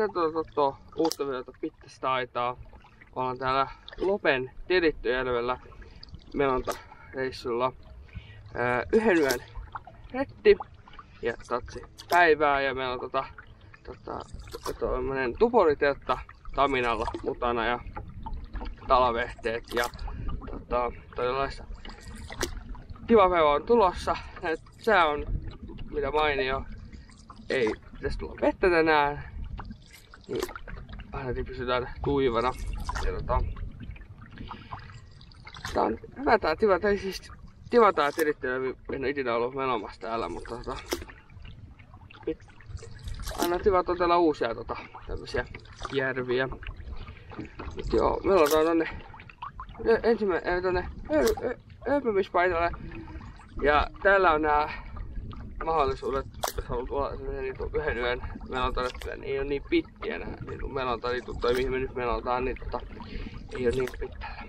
Tervetuloa uutta videota Pittästä aitaa. Ollaan täällä Lopen Terittöjärvellä melontareissulla. Yhden yön retti ja tatsi päivää ja meillä on tommonen tupoliteltta Taminalla mutana ja talavehsteet ja tollaista kiva päivä on tulossa. Sää on mitä mainio. Ei pitäisi tulla vettä tänään. Niin ainakin pysytään kuivana. Ja tää on hyvä tää tiva, tai siis tiva tää Terittöjärvi. En ole ikinä ollut menomassa täällä, mutta aina tiva totella uusia tämmösiä järviä. Mut joo, me ollaan tonne tonne ööpymispaikalle. Ja täällä on nää mahdollisuudet, jos haluat olla yhden yön melontareissulla, niin ei oo niin pitkiä nää melontaritut, tai mihin me nyt melontaan, niin ei oo niin pitkällä.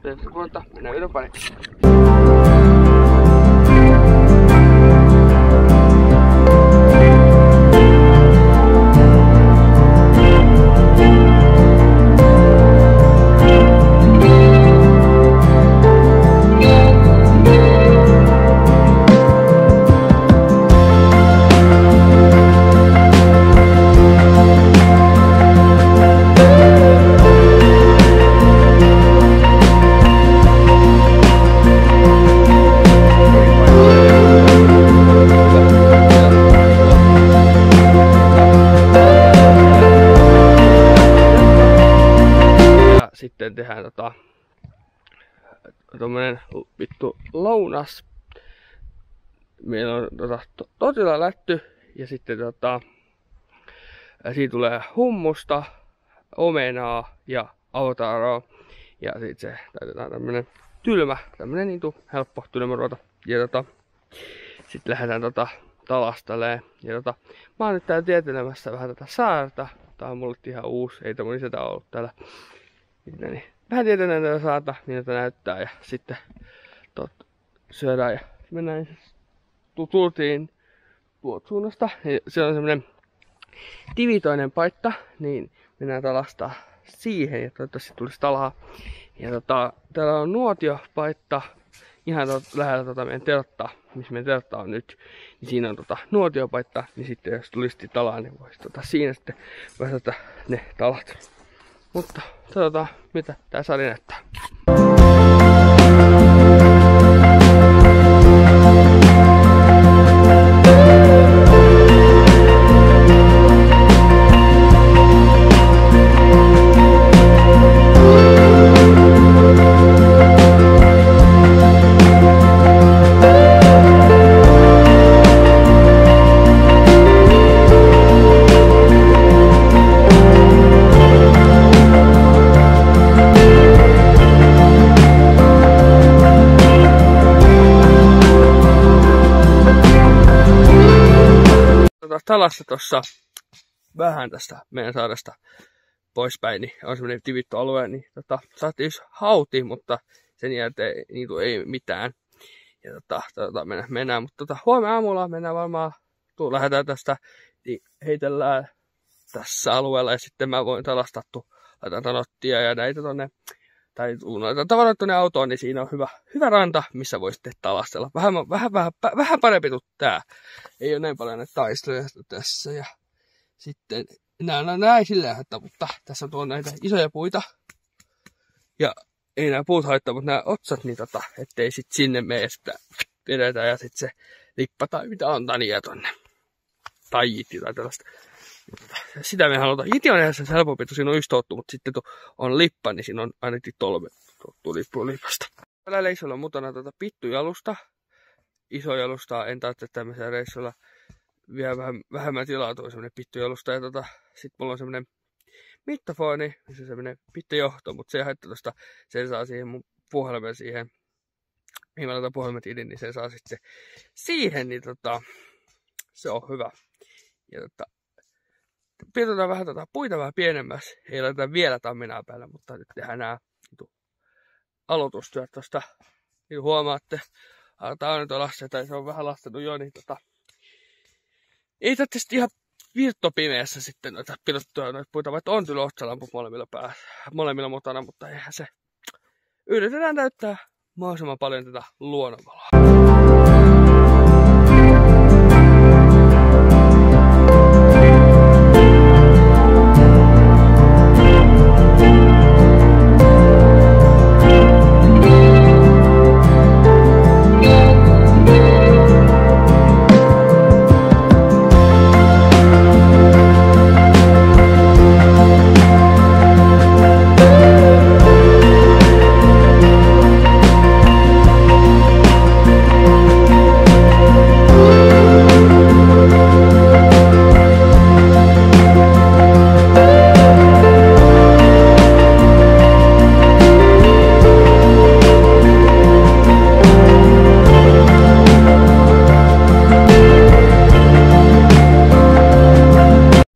Tässä puolta mennään videon pariin. Sitten tehdään tommonen vittu lounas. Meillä on totila lätty ja sitten siitä tulee hummusta, omenaa ja avotaroa. Ja sit se täytetään tämmönen tylmä, tämmönen helppo tylmäruota. Ja sit lähdetään talastelee. Ja mä oon nyt täällä tietylemässä vähän tätä saarta. Tää on mulle ihan uusi, ei mun isätä ollut täällä. Niin, vähän tietenään tätä saata, niin että näyttää ja sitten syödään ja mennään tultiin tuolta suunnasta. Se on semmonen tivitoinen paikka, niin mennään talastaa siihen ja toivottavasti tulisi talaa. Ja täällä on nuotiopaikka ihan lähellä meidän telttaa, missä meidän teltta on nyt. Niin siinä on nuotiopaikka, niin sitten jos tulisi talaa, niin voisi siinä sitten vastata ne talat. Mutta katsotaan mitä tää sali näyttää. Talassa tossa vähän tästä meidän saaresta poispäin, niin on semmonen tivittu alue, niin saatiin hauti, mutta sen jälkeen ei mitään. Ja mennään, mutta huomenna aamulla mennään varmaan, lähdetään tästä, niin heitellään tässä alueella ja sitten mä voin talastaa, laitan tanottia ja näitä tonne, tai laitan tavarat tonne autoon, niin siinä on hyvä ranta, missä voi sitten talastella. Vähän parempi kuin tää. Ei ole näin paljon näitä taisteluja tässä. Ja sitten näin silleen, mutta tässä on tuolla näitä isoja puita. Ja ei nämä puut haittaa, mutta nämä otsat, niin ettei sit sinne mene sitä pidetään ja sit se lippa tai mitä on tania tonne. Tai jitti tai tällaista. Sitä me halutaan. Iti on ihan se helpompi, että siinä on yksi tottu, mutta sitten on lippa, niin siinä on ainakin 3 tottu lipasta. Tällä reissulla on mukana pittujalusta. Iso jalusta, en tarvitse tämmöisellä reissulla. Vielä vähemmän tilaa tuo semmonen pittujalusta. Ja sit mulla on semmonen mittafoni, missä on semmonen pittujohto, mutta se ei haittaa tosta. Sen saa siihen mun puhelimen siihen. Mihin mä laitan puhelimet idin, niin sen saa sitten siihen, niin se on hyvä. Ja pidetään vähän puita vähän pienemmässä. Ei laiteta vielä tamminaa päällä, mutta nyt tehdään nää aloitustyöt tosta. Niin huomaatte, tää on nyt lasten, tai se on vähän lastenut jo, niin ei tarvitse ihan virttopimeässä sitten noita pilottuja noita puita, vaikka on kyllä otsalamput molemmilla mukana, mutta eihän se. Yritetään täyttää mahdollisimman paljon tätä luonnonvaloa.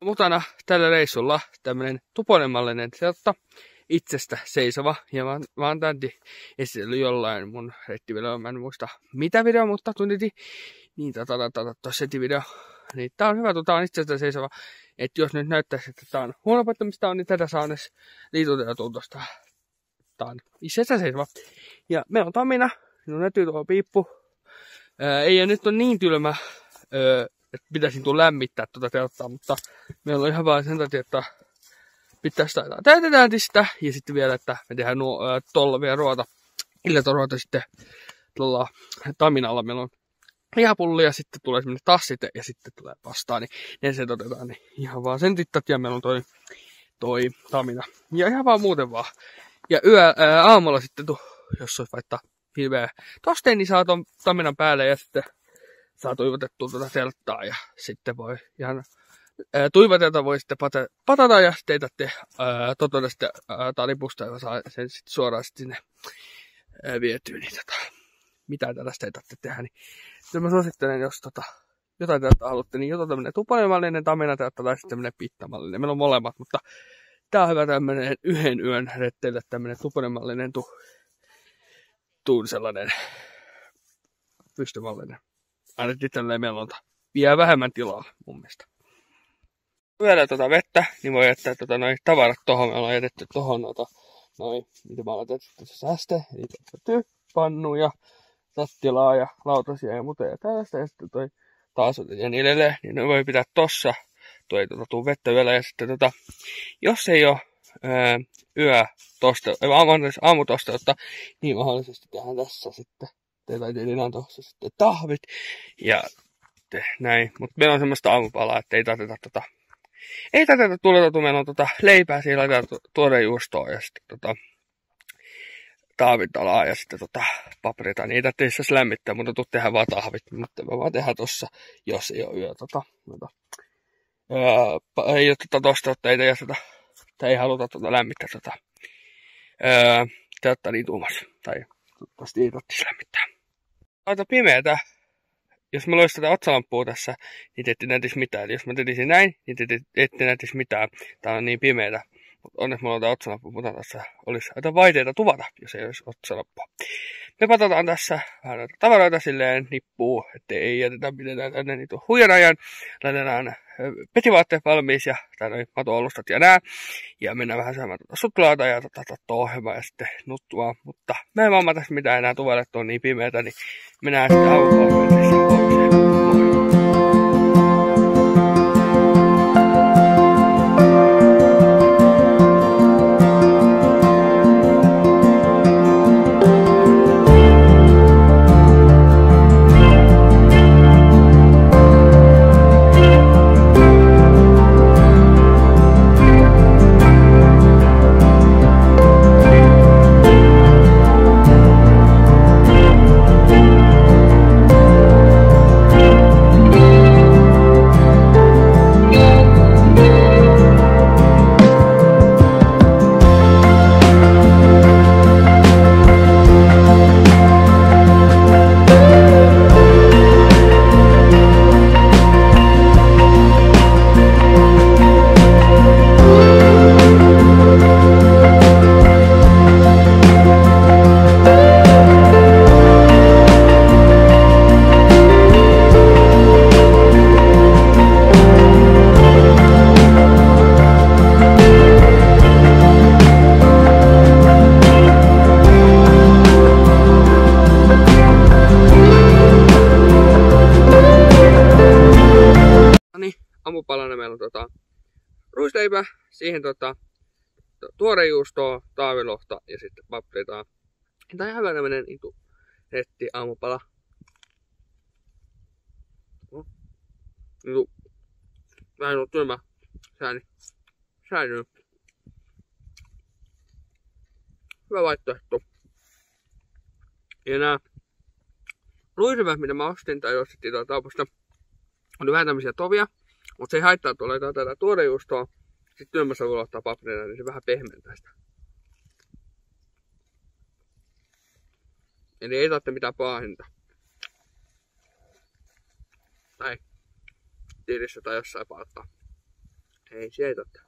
Mukana tällä reissulla tämmönen tuponemallinen teltta, itsestä seisova, ja mä oon tämän esitellyt jollain mun reittivideo, mä en muista mitä video, mutta tunniti, niin tossa video. Niin tää on hyvä, tää on itsestä seisova, että jos nyt näyttäisi, että tää on huono paikka, mistä on, niin tätä saa edes liituteltua tosta. Tää on itsestä seisova. Ja meillä on Tamina, no näkyy tuohon piippu. Ei nyt on niin tylmä, että pitäisi lämmittää tuota telttaa, mutta meillä on ihan vaan sen takia, että pitäisi täytetään sitä ja sitten vielä, että me tehdään tuolla vielä iltaruota sitten tuolla Taminalla. Meillä on lihapulli ja sitten tulee semmoinen tassite ja sitten tulee pastaa, niin ne se otetaan niin ihan vaan sen takia meillä on toi Tamina. Ja ihan vaan muuten vaan. Ja aamulla sitten, jos olisi vaikka hirveä tosteen, niin saa ton Taminan päälle ja sitten saa tuivotettua tuota telttaa ja sitten voi ihan tuivotelta voi sitten patata ja sitten ei tarvitse totona sitten talipusta, joka saa sen sitten suoraan sitten sinne vietyä. Niin mitään tällaista ei tarvitse tehdä. Niin mä suosittelen, jos jotain telttaa haluatte, niin joko tämmönen tuponemallinen Tamina teltta tai sitten tämmönen pittamallinen. Meillä on molemmat, mutta tää on hyvä tämmönen yhden yön retteille tämmönen tuponemallinen tuun sellainen pystymallinen. Ainakin tälleen meillä on vielä vähemmän tilaa mun mielestä. Vielä vettä, niin voi jättää noin tavarat tohon. Me ollaan jätetty tohon noin, mitä mä ollaan jätetty säste. Eli pannuja, tattilaa ja lautasia ja muuta ja tällaista. Ja sitten taas ja niin edelleen, niin ne voi pitää tossa. Tuo ei tuu vettä vielä. Ja sitten jos ei oo aamutosteutta, niin mahdollisesti tehdään tässä sitten. Teillä tuossa sitten tahvit ja näin. Mutta meillä on semmoista aamupalaa, että ei tarvita tuletatu. Meillä on leipää, siinä laitetaan tuorejuustoa ja sitten tahvitalaa ja sitten paprita. Niin ei tarvitse itse lämmittää, mutta tehdään vaan tahvit. Mutta me vaan tehdään tossa, jos ei ole ei ole tosteutta, ei jätetä, tai ei haluta lämmittää teltta niin tuumassa. Tai toivottavasti ei tarvitsisi lämmittää. Aika pimeätä. Jos mä loisin tätä otsalampua tässä, niin te ette näytisi mitään. Eli jos mä teisin näin, niin te ette näytisi mitään. Tää on niin pimeätä. Mutta onneksi mulla on tämä otsalamppu, mutta tässä olisi aika vaikeaa tuvata, jos ei olisi otsalampua. Me patataan tässä vähän näitä tavaroita silleen nippuu, ettei ei jätetä pidetään tänne niitä huijan ajan. Laitetaan petivaatteet valmiiksi ja noin matoalustat ja nää. Ja mennään vähän syömään suklaata ja ohjelmaa ja sitten nuttumaan. Mutta mä en mamma tässä mitään enää tuvalle, että on niin pimeätä, niin mennään sitten aukoon. ruisleipä, siihen tuorejuustoa, taavilohta ja sitten paprikaa. Tämä on ihan hyvä tämmönen netti aamupala. Vähän on tylmä säännön. Hyvä vaihtoehto. Ja nää ruisleivät, mitä mä ostin tai ostettiin tuolta kaupasta, oli vähän tämmöisiä tovia, mutta se ei haittaa, että oletaan tätä tuorejuustoa. Sitten tylmässä voi ottaa paprikaa, niin se vähän pehmentää sitä. Eli ei tarvitse mitään paahinta. Tai tilissä tai jossain paattaa. Ei, se ei tarvitse.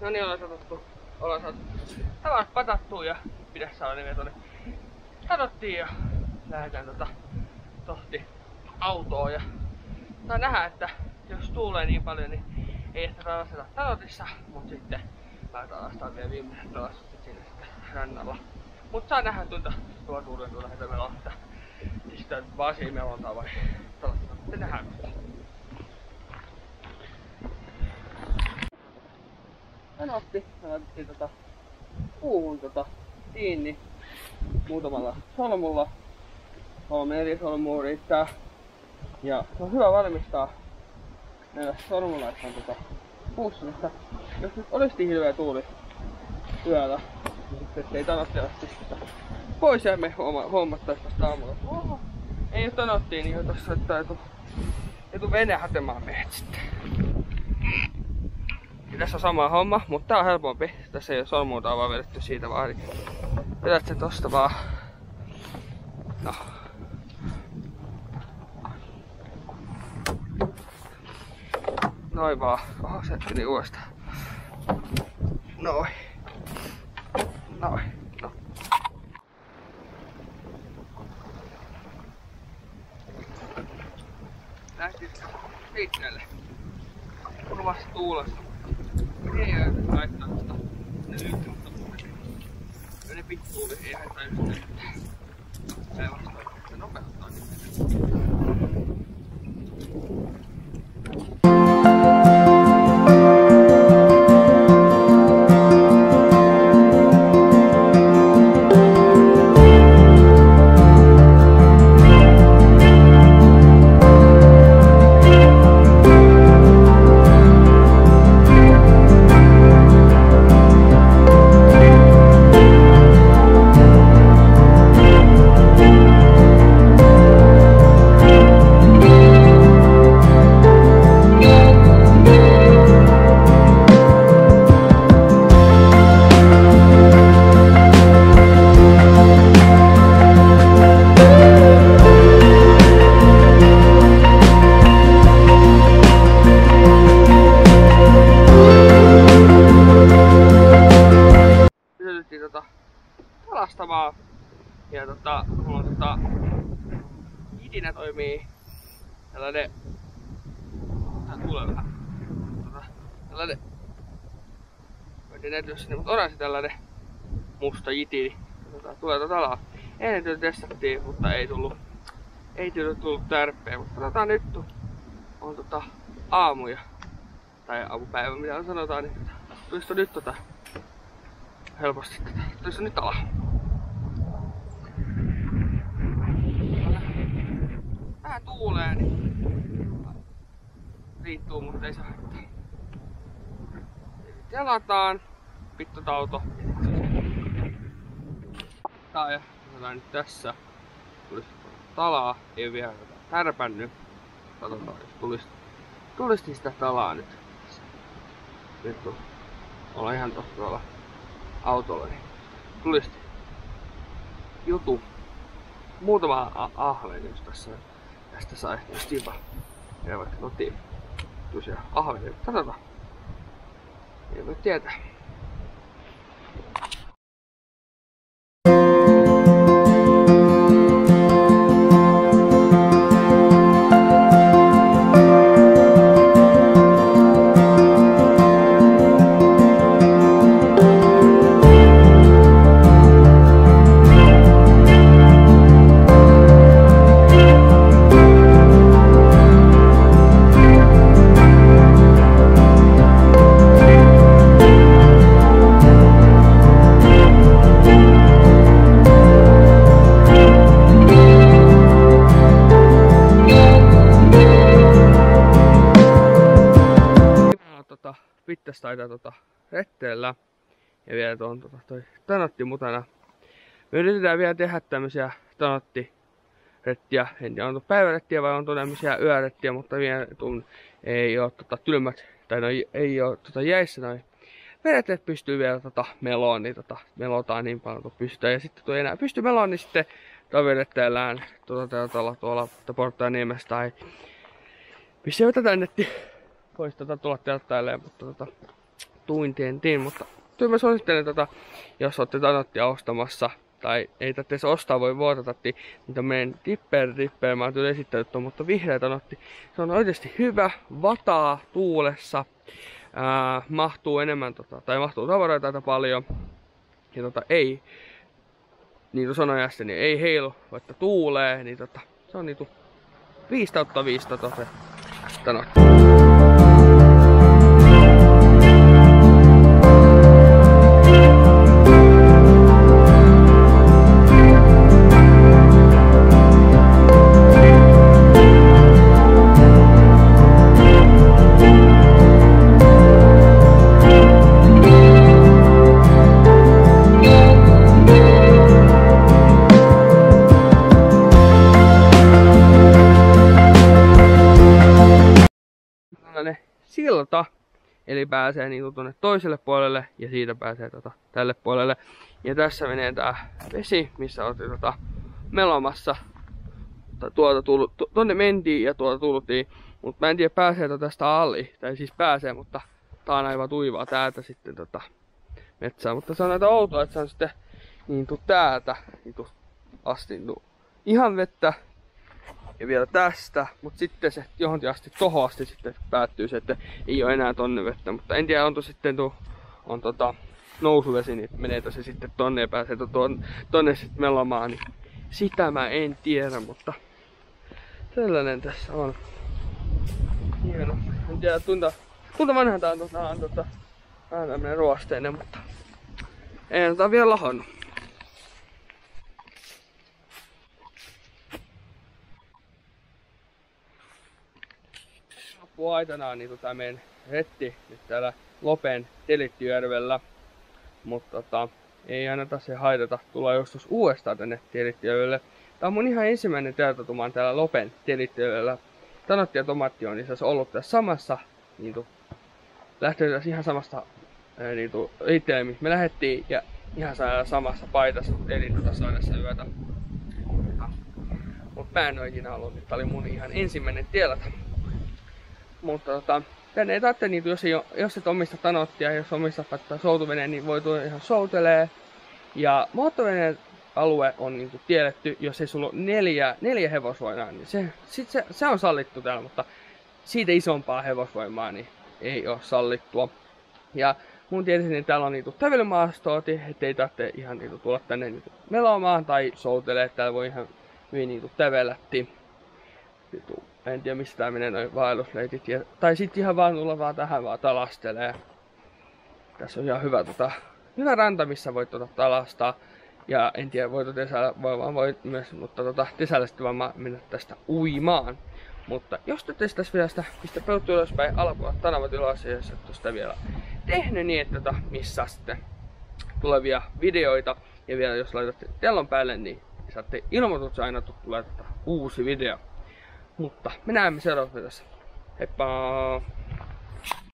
No niin, ollaan saatu tavarat patattua ja pidä saada ne tuonne katottiin ja lähdetään tohti autoon ja saa nähdä, että jos tuulee niin paljon, niin ei ehkä kalasteta talotissa, mutta sitten mä kalastaan vielä viimeiset kalastukset siinä sitten rannalla. Mutta saa nähdä tuolla tuulen tuolla hetemelalla, että sitten vaan siimelontaa vai kalastetaan. Sitten nähdään. Hän otti, me laitettiin puuhun kiinni muutamalla solmulla. 3-4 solmua riittää. Ja se on hyvä valmistaa näillä solmulla, että on puussa. Jos nyt olisi niin hirveä tuuli yöllä, niin sitten ei tanottiavasti sitä pois ja me hommattais vasta aamulla. Oho, ei nyt tanottiin, niin jo tossa, että ei tuu vene hakemaan meidät sitten. Ja tässä on sama homma, mutta tää on helpompi. Tässä ei ole solmuuta vaan vedetty siitä vaan. Vedät se tosta vaan. No. Noin vaan. Oho, se tuli uudestaan. Noin. Noin. No. Lähti liikkeelle. Kovassa tuulessa. Ei haittaa sitä. Ne pikkuuli ei haittaa yhtään. Päinvastoin. Se nopeuttaa niitä. harrastavaa. Ja mulla on itinä toimii tällainen, tää tulee vähän, tällainen, en näytä jos sinne, mutta oranssi tällainen musta jitini. Tulee alaa. Ennen testattiin, mutta ei tullut tärpeä, mutta nyt on aamuja tai aamupäivä, mitä sanotaan, niin tulisi nyt helposti tulisi nyt alaa. Vähän tuulee, niin riittuu, mutta ei saa haittaa. Jalataan, pittotauto. Ja nyt tässä tulisi talaa, ei vielä tärpännyt. Katsotaan, jos tulisi sitä talaa nyt. Nyt ollaan ihan tuolla autolla, niin tulisi jutu. Muutama ahven, jos tästä sai just tipa. Ja vaikka notiin tosiaan ahven, katsotaan. Ei voi tietää. Vittas taitaa retteellä ja vielä toi tanotti mutana. Me yritetään vielä tehdä tämmösiä tanottirettiä. En tiedä onko päivärettiä vai onko tämmösiä yörettiä, mutta vielä ei oo tylmät tai ei oo jäissä noin vedet, että pystyy vielä meloon, niin melotaan niin paljon kuin pystytään. Ja sitten ei enää pysty meloon, niin sitten vedettäellään tuolla Porttaaniemessä tai missä tätä netti voisi tulla telttailemaan, mutta tuintiin, mutta kyllä mä suosittelen jos olette tanottia ostamassa, tai ei tarvitse ostaa, voi vuotata, niin tämmönen dipper, mä oon kyllä esittänyt tuon, mutta vihreä tanotti, se on oikeasti hyvä, vataa tuulessa, mahtuu enemmän, tai mahtuu tavaroita aika paljon, ja ei, niin kuin sanoin äsken, niin ei heilu, vaikka tuulee, niin se on niinku 5/5 se tanotti. Silta, eli pääsee niinku tuonne toiselle puolelle ja siitä pääsee tälle puolelle. Ja tässä menee tää vesi, missä oltiin melomassa. Tonne mentiin ja tuolta tultiin, mutta mä en tiedä pääseekö tästä alli, tai siis pääsee, mutta tää on aivan tuivaa täältä sitten metsää. Mutta se on näitä outoa, että se on sitten täältä asti ihan vettä. Ja vielä tästä, mutta sitten se johonkin asti tohon asti sitten päättyy se, että ei ole enää tonne vettä. Mutta en tiedä, onko sitten nousuvesi, niin meneekö se sitten tonne ja pääsee tonne sitten melomaan. Niin sitä mä en tiedä, mutta sellainen tässä on. Hieno. En tiedä, kuinka vanha tää on vähän tämmönen ruosteinen, mutta ei tää vielä lahonnut. Aitanaan niin tää meidän retti nyt täällä Lopen Telittijärvellä, mutta ei aina se haitata tulla joskus uudestaan tänne Telittijärvelle. Tää on mun ihan ensimmäinen teatotuma täällä Lopen Telittijärvellä. Tanotti ja Tomatti on itse asiassa ollut tässä samassa, lähtenyt tässä ihan samasta liitteelle, missä me lähdettiin ja ihan samassa paitassa, eli saadessa yötä. Mut mä en oo ikinä ollut, nyt tää oli mun ihan ensimmäinen tielata. Mutta tänne ei tarvitse, jos et omista tanottia, jos omistat vaikka soutuveneen, niin voi tulla ihan soutelee. Ja moottoriveneen alue on niinku tiedetty, jos ei sulla ole neljä hevosvoimaa, niin se on sallittu täällä, mutta siitä isompaa hevosvoimaa niin ei ole sallittua. Ja mun tietysti niin täällä on niinku kävelymaastooti, ettei tarvitse ihan niinku tulla tänne niinku melomaan tai soutelee, täällä voi ihan hyvin niinku kävellätti. En tiedä mistä tää menee noin vaellusleitit. Tai sit ihan vaan tulla vaan tähän vaan talastelee. Tässä on ihan hyvä ranta, missä voit talastaa. Ja en tiedä, voit myös, mutta kesällä sitten vaan mennä tästä uimaan. Mutta jos te tästä videosta, pistä peuttu ylöspäin, alkua tanavat ylös, ja jos et sitä vielä tehnyt niin, että missaa sitten tulevia videoita. Ja vielä jos laitatte kellon päälle, niin saatte ilmoituksen aina, että tulee uusi video. Mutta me näemme seuraavassa videossa. Heippa!